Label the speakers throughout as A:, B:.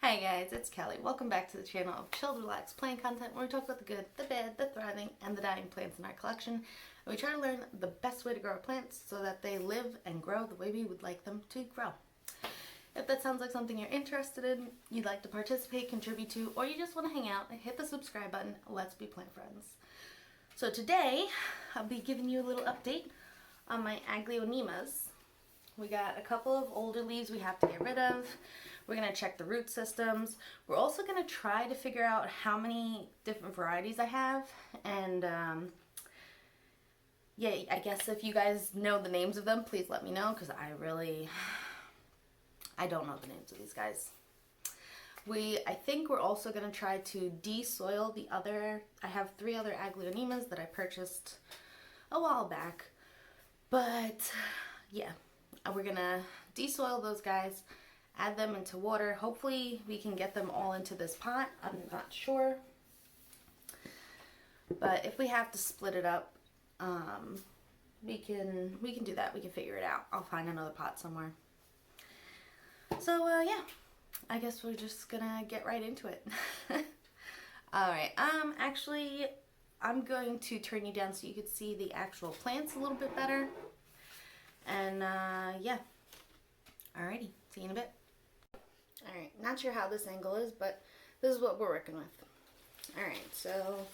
A: Hi guys, it's Kelly. Welcome back to the channel of chilled, relaxed plant content where we talk about the good, the bad, the thriving, and the dying plants in our collection. And we try to learn the best way to grow our plants so that they live and grow the way we would like them to grow. If that sounds like something you're interested in, you'd like to participate, contribute to, or you just want to hang out, hit the subscribe button. Let's be plant friends. So today, I'll be giving you a little update on my aglaonemas. We got a couple of older leaves we have to get rid of. We're going to check the root systems. We're also going to try to figure out how many different varieties I have. And yeah, I guess if you guys know the names of them, please let me know, because I don't know the names of these guys. I think we're also going to try to de-soil the other, I have 3 other agleonemas that I purchased a while back. But yeah, we're going to de-soil those guys, add them into water. Hopefully we can get them all into this pot. I'm not sure. But if we have to split it up, we can do that. We can figure it out. I'll find another pot somewhere. So yeah, I guess we're just gonna get right into it. Alright, actually I'm going to turn you down so you can see the actual plants a little bit better. And yeah. Alrighty, see you in a bit. Alright, not sure how this angle is, but this is what we're working with. Alright, so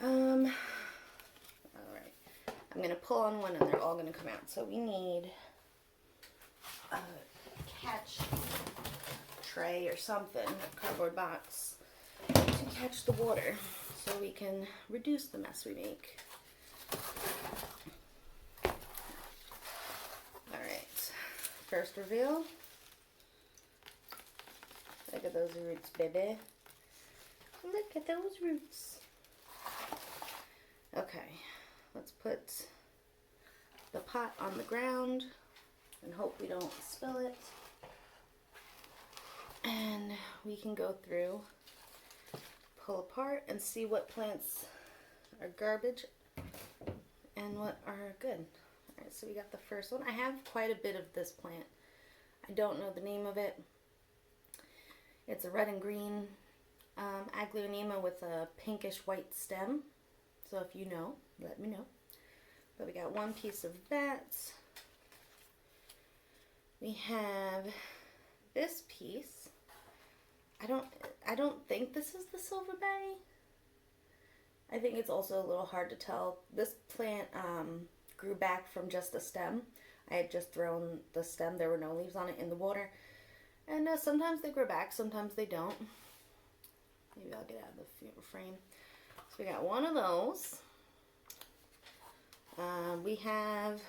A: alright. I'm gonna pull on one and they're all gonna come out. So we need a catch tray or something, a cardboard box, to catch the water so we can reduce the mess we make. Alright, first reveal. Look at those roots, baby. Look at those roots. Okay, let's put the pot on the ground and hope we don't spill it. And we can go through, pull apart, and see what plants are garbage and what are good. Alright, so we got the first one. I have quite a bit of this plant. I don't know the name of it. It's a red and green agleonema with a pinkish white stem. So if you know, let me know. But we got one piece of that. We have this piece. I don't think this is the silverberry. I think it's also a little hard to tell. This plant grew back from just a stem. I had just thrown the stem. There were no leaves on it in the water. And sometimes they grow back, sometimes they don't. Maybe I'll get out of the frame. So we got one of those. We have,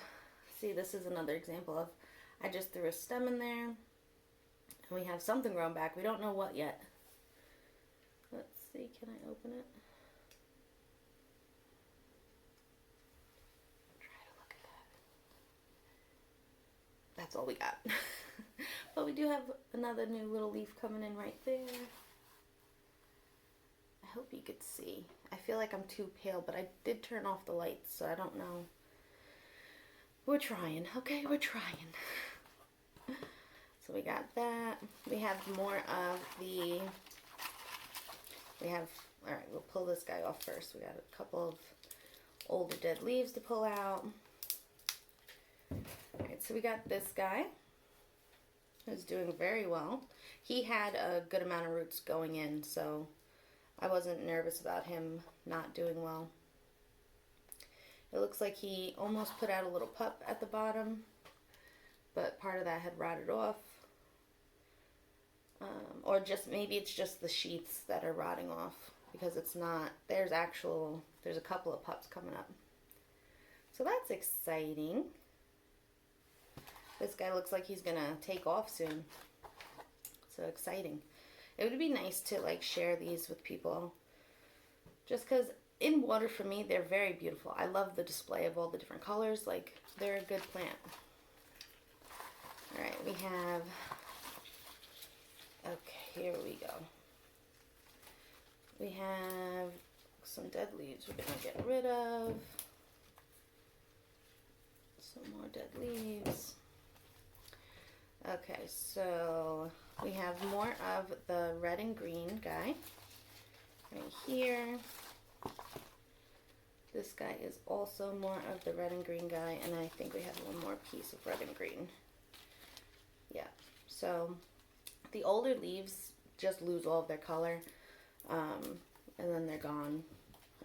A: see, this is another example of, I just threw a stem in there. And we have something growing back. We don't know what yet. Let's see, can I open it? Try to look at that. That's all we got. But we do have another new little leaf coming in right there. I hope you could see. I feel like I'm too pale, but I did turn off the lights, so I don't know. We're trying, okay? We're trying. So we got that. We have more of the, alright, we'll pull this guy off first. We got a couple of older dead leaves to pull out. Alright, so we got this guy. Who's doing very well. He had a good amount of roots going in, so I wasn't nervous about him not doing well. It looks like he almost put out a little pup at the bottom, but part of that had rotted off. Or just, maybe it's just the sheaths that are rotting off, because it's not, there's a couple of pups coming up. So that's exciting. This guy looks like he's gonna take off soon. So exciting. It would be nice to like share these with people. Just because in water, for me, they're very beautiful. I love the display of all the different colors. Like, they're a good plant. Alright, we have, okay, here we go. We have some dead leaves we're gonna get rid of. Some more dead leaves. Okay, so we have more of the red and green guy right here. This guy is also more of the red and green guy, and I think we have one more piece of red and green. Yeah, so the older leaves just lose all of their color, and then they're gone.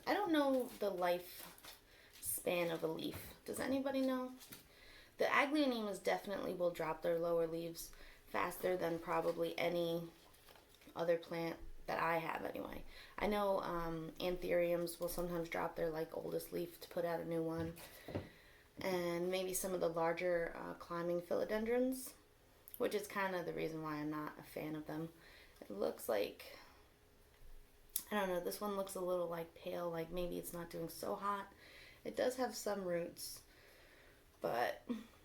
A: I don't know the life span of a leaf. Does anybody know? The agleonemas definitely will drop their lower leaves faster than probably any other plant that I have anyway. I know anthuriums will sometimes drop their like oldest leaf to put out a new one. And maybe some of the larger climbing philodendrons, which is kind of the reason why I'm not a fan of them. It looks like, I don't know, this one looks a little like pale, like maybe it's not doing so hot. It does have some roots, but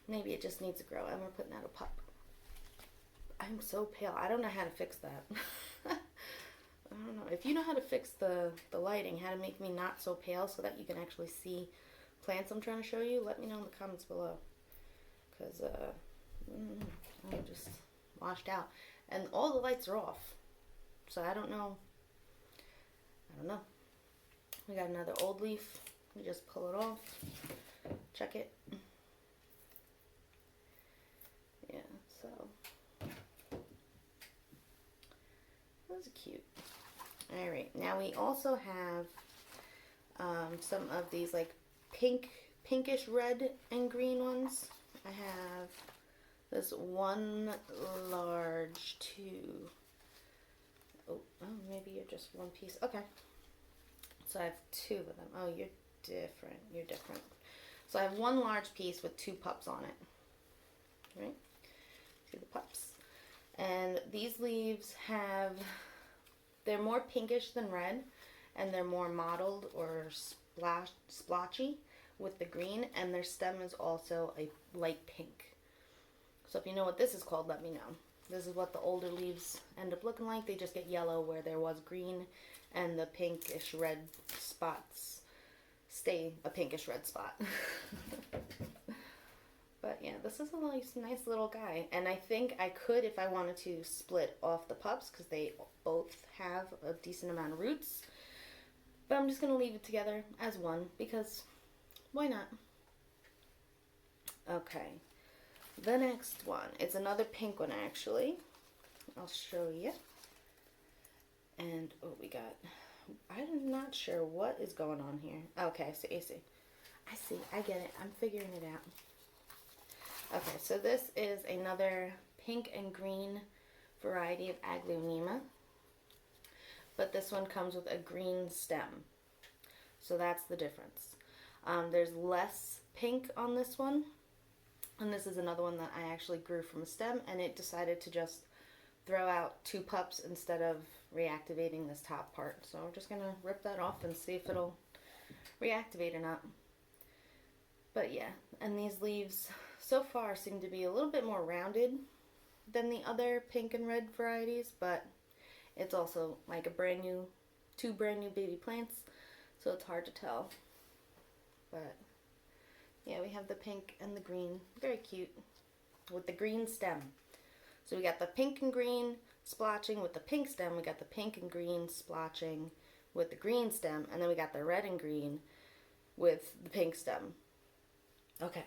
A: maybe it just needs to grow. And we're putting out a pup. I'm so pale. I don't know how to fix that. I don't know. If you know how to fix the lighting, how to make me not so pale so that you can actually see plants I'm trying to show you, let me know in the comments below. Because I'm just washed out. And all the lights are off. So I don't know. We got another old leaf. We just pull it off. Check it. Yeah, so those are cute. Alright, now we also have some of these like pinkish red and green ones. I have this one large, two. Oh, maybe you're just one piece. Okay. So I have two of them. Oh, you're different. You're different. So I have one large piece with two pups on it. Right? See the pups. And these leaves have, they're more pinkish than red, and they're more mottled or splotchy with the green, and their stem is also a light pink. So if you know what this is called, let me know. This is what the older leaves end up looking like. They just get yellow where there was green, and the pinkish red spots stay a pinkish red spot. But yeah, this is a nice little guy. And I think I could, if I wanted to, split off the pups because they both have a decent amount of roots. But I'm just going to leave it together as one because why not? Okay. The next one. It's another pink one actually. I'll show you. And oh, we got, I'm not sure what is going on here. Okay, I see. I get it. I'm figuring it out. Okay, so this is another pink and green variety of Agleonema. But this one comes with a green stem. So that's the difference. There's less pink on this one. And this is another one that I actually grew from a stem, and it decided to just throw out two pups instead of reactivating this top part. So we're just going to rip that off and see if it'll reactivate or not. But yeah, and these leaves so far seem to be a little bit more rounded than the other pink and red varieties, but it's also like two brand new baby plants, so it's hard to tell. But yeah, we have the pink and the green, very cute, with the green stem. So we got the pink and green splotching with the pink stem, we got the pink and green splotching with the green stem, and then we got the red and green with the pink stem. Okay.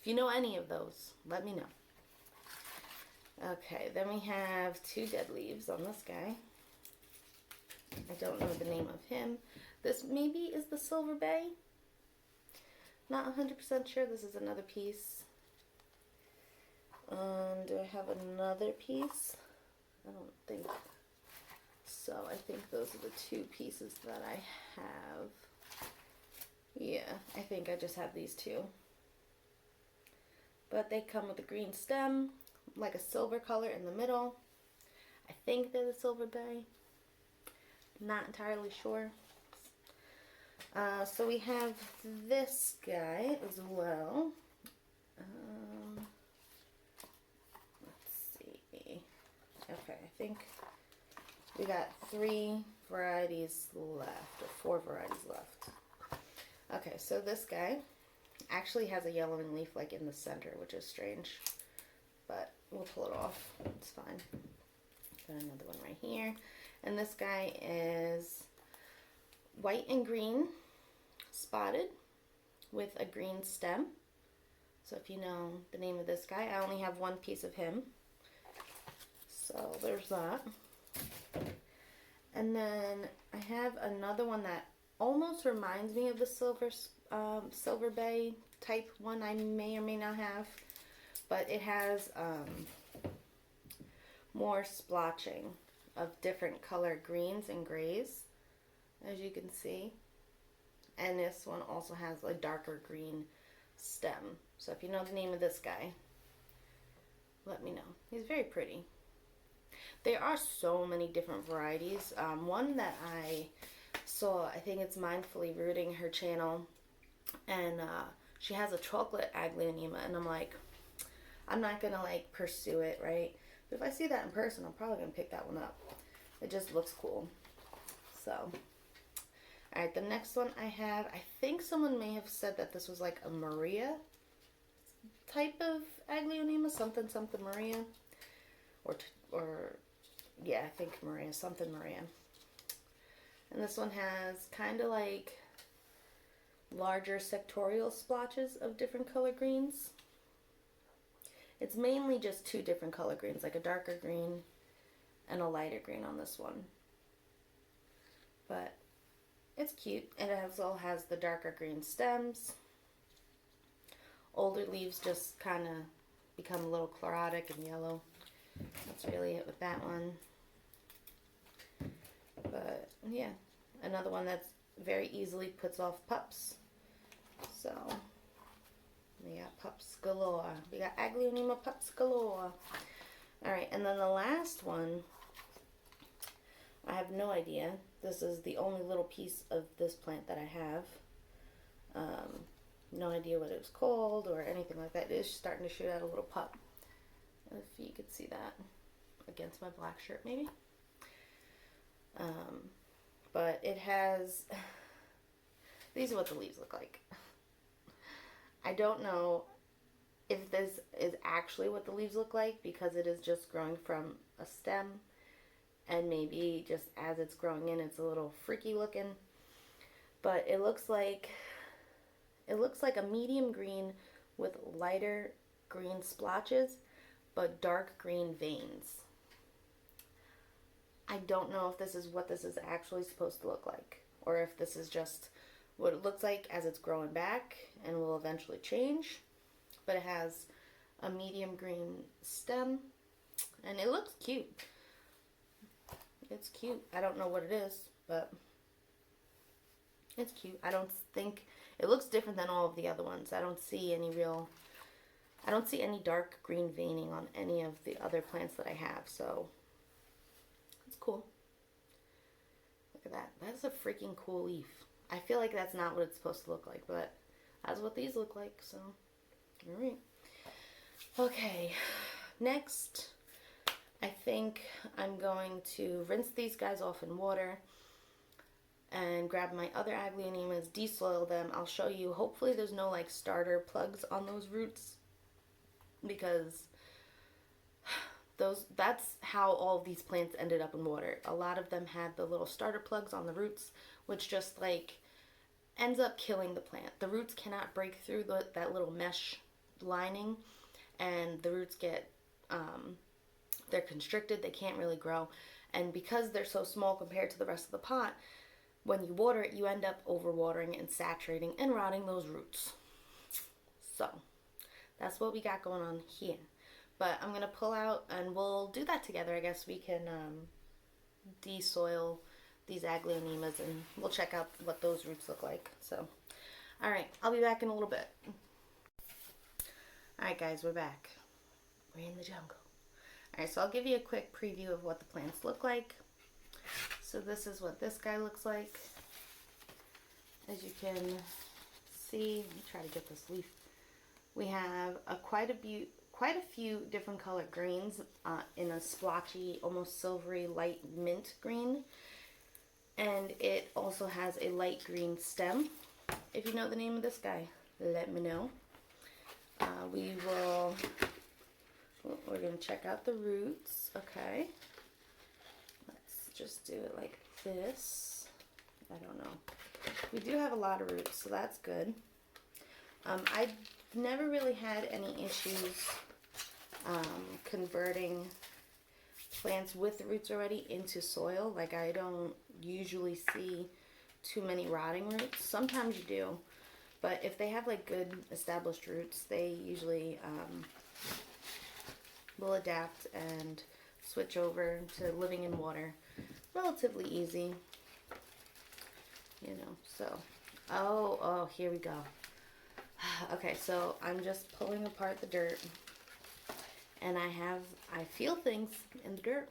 A: If you know any of those, let me know. Okay, then we have two dead leaves on this guy. I don't know the name of him. This maybe is the Silver Bay. Not 100% sure. This is another piece. Do I have another piece? I don't think so. I think those are the two pieces that I have. Yeah, I think I just have these two. But they come with a green stem, like a silver color in the middle. I think they're the Silver Bay. Not entirely sure. So we have this guy as well. Let's see. Okay, I think we got 3 varieties left, or 4 varieties left. Okay, so this guy actually has a yellowing leaf like in the center, which is strange, but we'll pull it off. It's fine. Got another one right here. And this guy is white and green, spotted with a green stem. So if you know the name of this guy, I only have one piece of him. So there's that. And then I have another one that almost reminds me of the Silver Bay type one I may or may not have. But it has more splotching of different color greens and grays, as you can see. And this one also has a darker green stem. So if you know the name of this guy, let me know. He's very pretty. There are so many different varieties. One that I saw, I think it's Mindfully Rooting, her channel, and she has a chocolate aglaonema, and I'm like, I'm not gonna like pursue it, right? But if I see that in person, I'm probably gonna pick that one up. It just looks cool. So, all right, the next one I have, I think someone may have said that this was like a Maria type of aglaonema, something Maria, or yeah, I think Maria, something Maria. And this one has kind of like larger sectorial splotches of different color greens. It's mainly just two different color greens, like a darker green and a lighter green on this one. But it's cute. It also has the darker green stems. Older leaves just kind of become a little chlorotic and yellow. That's really it with that one. But yeah, another one that's very easily puts off pups. So we got pups galore. We got Agleonema pups galore. Alright, and then the last one, I have no idea. This is the only little piece of this plant that I have. No idea what it was called or anything like that. It is starting to shoot out a little pup. If you could see that against my black shirt, maybe. But it has, these are what the leaves look like. I don't know if this is actually what the leaves look like because it is just growing from a stem, and maybe just as it's growing in, it's a little freaky looking. But it looks like a medium green with lighter green splotches, but dark green veins. I don't know if this is what this is actually supposed to look like, or if this is just what it looks like as it's growing back and will eventually change. But it has a medium green stem, and it looks cute. It's cute. I don't know what it is, but it's cute. I don't think it looks different than all of the other ones. I don't see any dark green veining on any of the other plants that I have, so it's cool. Look at that. That's a freaking cool leaf. I feel like that's not what it's supposed to look like, but that's what these look like, so alright. Okay, next I think I'm going to rinse these guys off in water and grab my other aglaonemas, desoil them. I'll show you. Hopefully there's no like starter plugs on those roots, because that's how all of these plants ended up in water. A lot of them had the little starter plugs on the roots, which just like ends up killing the plant. The roots cannot break through that little mesh lining, and the roots get they're constricted. They can't really grow, and because they're so small compared to the rest of the pot, when you water it, you end up overwatering and saturating and rotting those roots. So that's what we got going on here. But I'm going to pull out, and we'll do that together. I guess we can desoil these aglaonemas, and we'll check out what those roots look like. So, alright, I'll be back in a little bit. Alright guys, we're back. We're in the jungle. Alright, so I'll give you a quick preview of what the plants look like. So this is what this guy looks like. As you can see, let me try to get this leaf. We have quite a few different color greens in a splotchy, almost silvery, light mint green. And it also has a light green stem, if you know the name of this guy. let me know. We're going to check out the roots. Okay. Let's just do it like this. I don't know. We do have a lot of roots, so that's good. I've never really had any issues converting plants with roots already into soil. Like, I don't usually see too many rotting roots. Sometimes you do, but if they have like good established roots, they usually will adapt and switch over to living in water relatively easy, you know. So oh, here we go. Okay, so I'm just pulling apart the dirt, and I feel things in the dirt,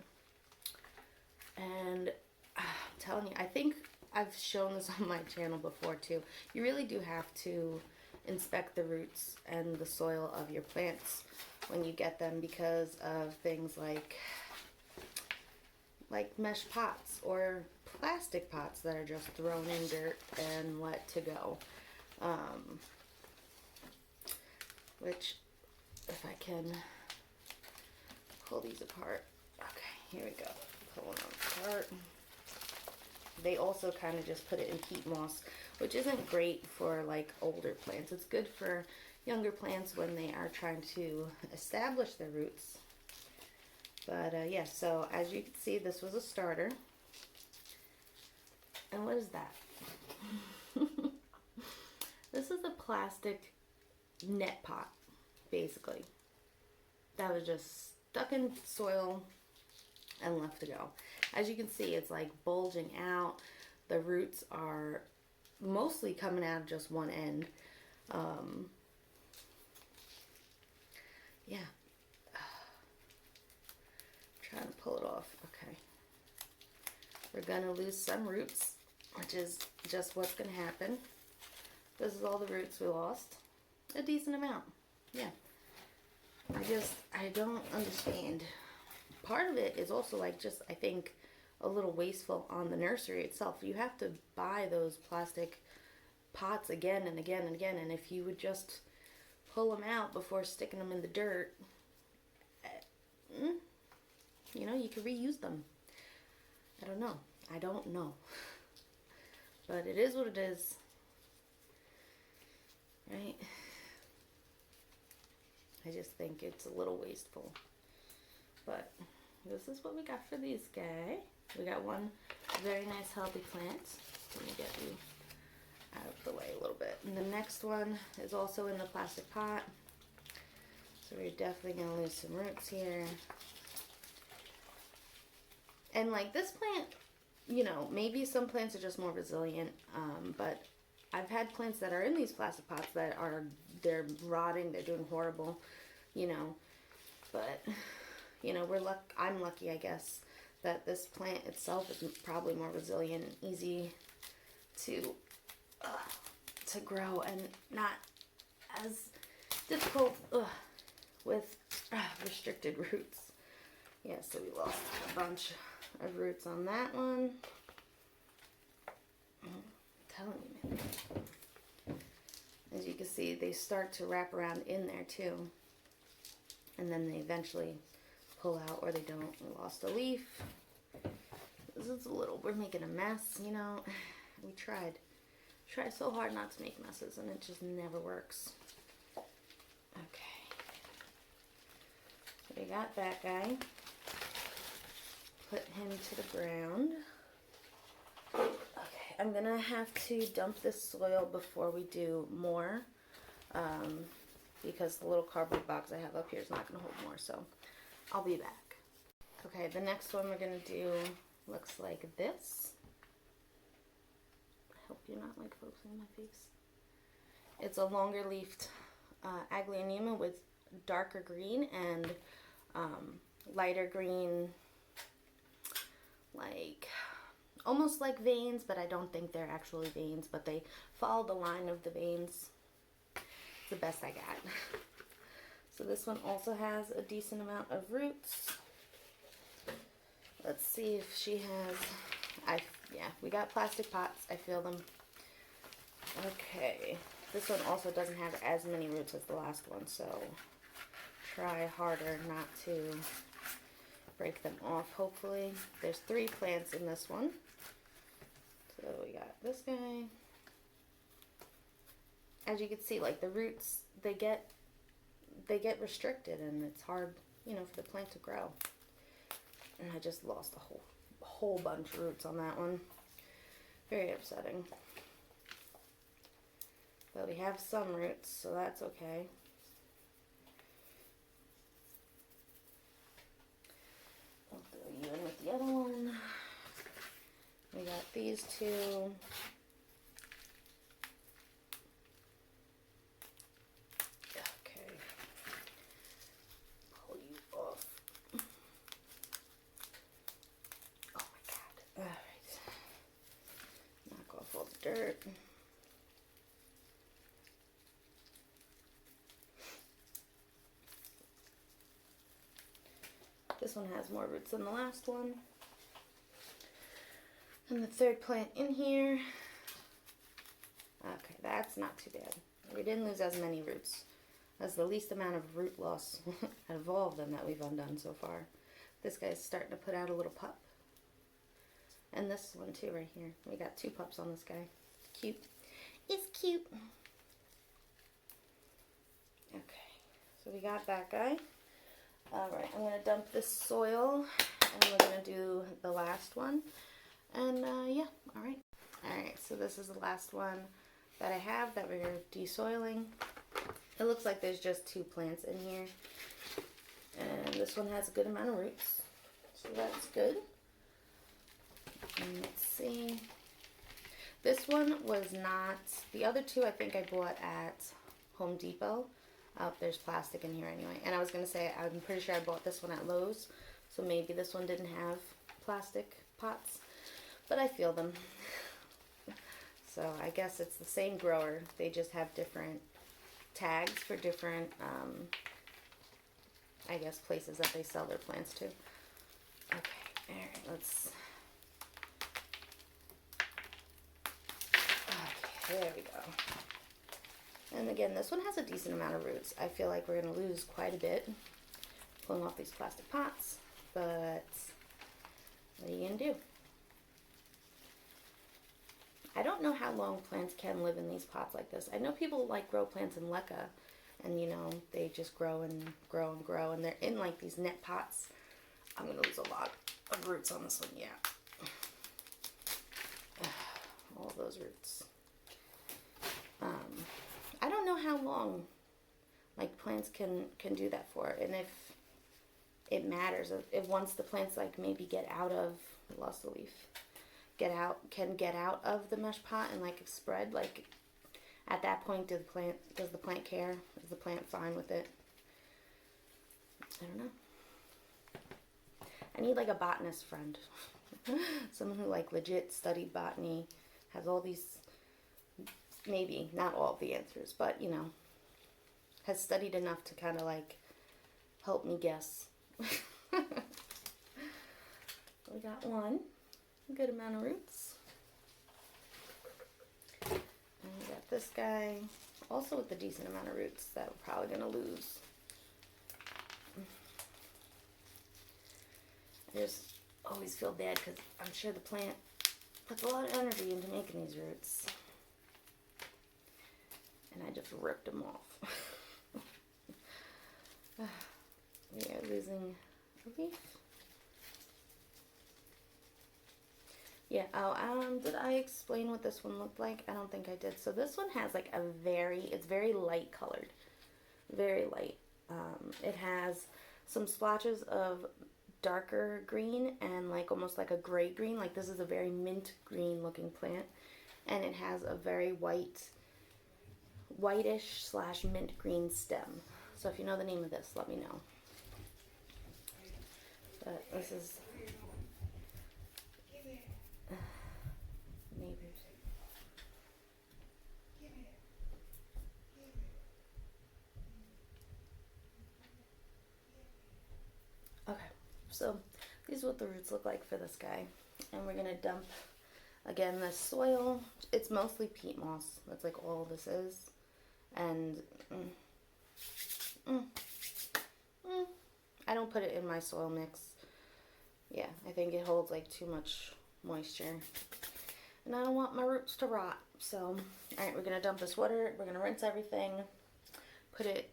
A: and I'm telling you, I think I've shown this on my channel before too. You really do have to inspect the roots and the soil of your plants when you get them, because of things like mesh pots or plastic pots that are just thrown in dirt and let to go. Which, if I can pull these apart. Okay, here we go. Pulling them apart. They also kind of just put it in peat moss, which isn't great for like older plants. It's good for younger plants when they are trying to establish their roots. But yeah, so as you can see, this was a starter. And what is that? This is a plastic net pot, basically, that was just stuck in soil and left to go. As you can see, it's like bulging out. The roots are mostly coming out of just one end. Yeah. Trying to pull it off. Okay. We're gonna lose some roots, which is just what's gonna happen. This is all the roots we lost. A decent amount. Yeah. I don't understand. Part of it is also like just, I think, a little wasteful on the nursery itself. You have to buy those plastic pots again and again and again, and if you would just pull them out before sticking them in the dirt, you know, you could reuse them. I don't know. But it is what it is. Right? I just think it's a little wasteful. But this is what we got for these guys. We got one very nice healthy plant. Let me get you out of the way a little bit. And the next one is also in the plastic pot. So we're definitely going to lose some roots here. And like this plant, you know, maybe some plants are just more resilient, but I've had plants that are in these plastic pots that they're rotting, they're doing horrible, you know. But, you know, I'm lucky, I guess, that this plant itself is probably more resilient and easy to grow and not as difficult with restricted roots. Yeah, so we lost a bunch of roots on that one. Telling you, man. As you can see, they start to wrap around in there too, and then they eventually pull out, or they don't. We lost a leaf. This is we're making a mess, you know. We try so hard not to make messes, and it just never works. Okay, so we got that guy. Put him to the ground. I'm gonna have to dump this soil before we do more, because the little cardboard box I have up here is not gonna hold more, so I'll be back. Okay, the next one we're gonna do looks like this. I hope you're not like focusing on my face. It's a longer leafed Agleonema with darker green and lighter green, like almost like veins, but I don't think they're actually veins, but they follow the line of the veins. It's the best I got. So this one also has a decent amount of roots. Let's see if she has, yeah, we got plastic pots. I feel them. Okay, This one also doesn't have as many roots as the last one, so try harder not to break them off, hopefully. There's 3 plants in this one. So we got this guy. As you can see, like the roots, they get restricted, and it's hard, you know, for the plant to grow. And I just lost a whole bunch of roots on that one. Very upsetting. But we have some roots, so that's okay. I'll throw you in with the other one. We got these 2. Okay. Pull you off. Oh my God. Alright. Knock off all the dirt. This one has more roots than the last one. And the 3rd plant in here. Okay, that's not too bad. We didn't lose as many roots. That's the least amount of root loss out of all of them that we've undone so far. This guy's starting to put out a little pup. And this one too right here. We got 2 pups on this guy. It's cute. It's cute. Okay, so we got that guy. Alright, I'm going to dump this soil, and we're going to do the last one. And yeah, alright. Alright, so this is the last one that I have that we're desoiling. It looks like there's just 2 plants in here. And this one has a good amount of roots, so that's good. And let's see. This one was not, the other 2 I think I bought at Home Depot. Oh, there's plastic in here anyway. And I was going to say, I'm pretty sure I bought this one at Lowe's. So maybe this one didn't have plastic pots. But I feel them. So I guess it's the same grower. They just have different tags for different, I guess, places that they sell their plants to. Okay, alright, let's... Okay, there we go. And again, this one has a decent amount of roots. I feel like we're going to lose quite a bit pulling off these plastic pots, but what are you going to do? I don't know how long plants can live in these pots like this. I know people like grow plants in leca, and you know, they just grow and grow and grow, and they're in like these net pots. I'm going to lose a lot of roots on this one, yeah. All those roots. I don't know how long like plants can do that for, and if it matters, if once the plants like maybe get out of, I lost the leaf, can get out of the mesh pot and like spread, like at that point does the plant care? Is the plant fine with it? I don't know. I need like a botanist friend. Someone who like legit studied botany, has all these, maybe not all of the answers, but you know, has studied enough to kind of like help me guess. We got one, a good amount of roots. And we got this guy, also with a decent amount of roots that we're probably going to lose. I just always feel bad because I'm sure the plant puts a lot of energy into making these roots. And I just ripped them off. We are losing a leaf. Yeah, did I explain what this one looked like? I don't think I did. So this one has like it's very light colored. Very light. It has some splotches of darker green and like almost like a gray green. Like this is a very mint green looking plant. And it has a very whitish / mint green stem. So if you know the name of this, let me know. But this is neighbors. Okay, so these are what the roots look like for this guy. And we're gonna dump again this soil. It's mostly peat moss. That's like all this is. And I don't put it in my soil mix. Yeah, I think it holds like too much moisture. And I don't want my roots to rot. So, alright, we're going to dump this water. We're going to rinse everything.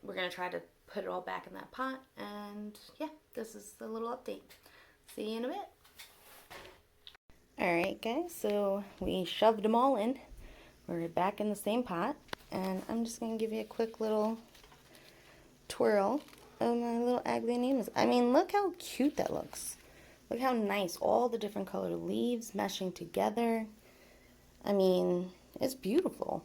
A: We're going to try to put it all back in that pot. And yeah, this is the little update. See you in a bit. Alright guys, so we shoved them all in. We're back in the same pot. And I'm just going to give you a quick little twirl of my little aglaonemas. I mean, look how cute that looks. Look how nice. All the different colored leaves meshing together. I mean, it's beautiful.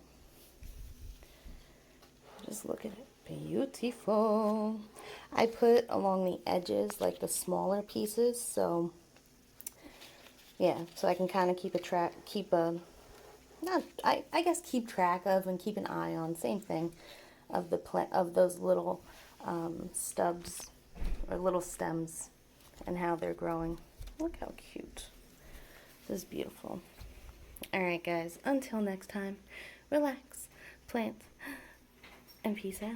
A: Just look at it. Beautiful. I put along the edges, like the smaller pieces, so yeah, so I can kind of keep track of and keep an eye on, same thing, of those little stubs or little stems and how they're growing. Look how cute. This is beautiful. Alright guys, until next time, relax, plant, and peace out.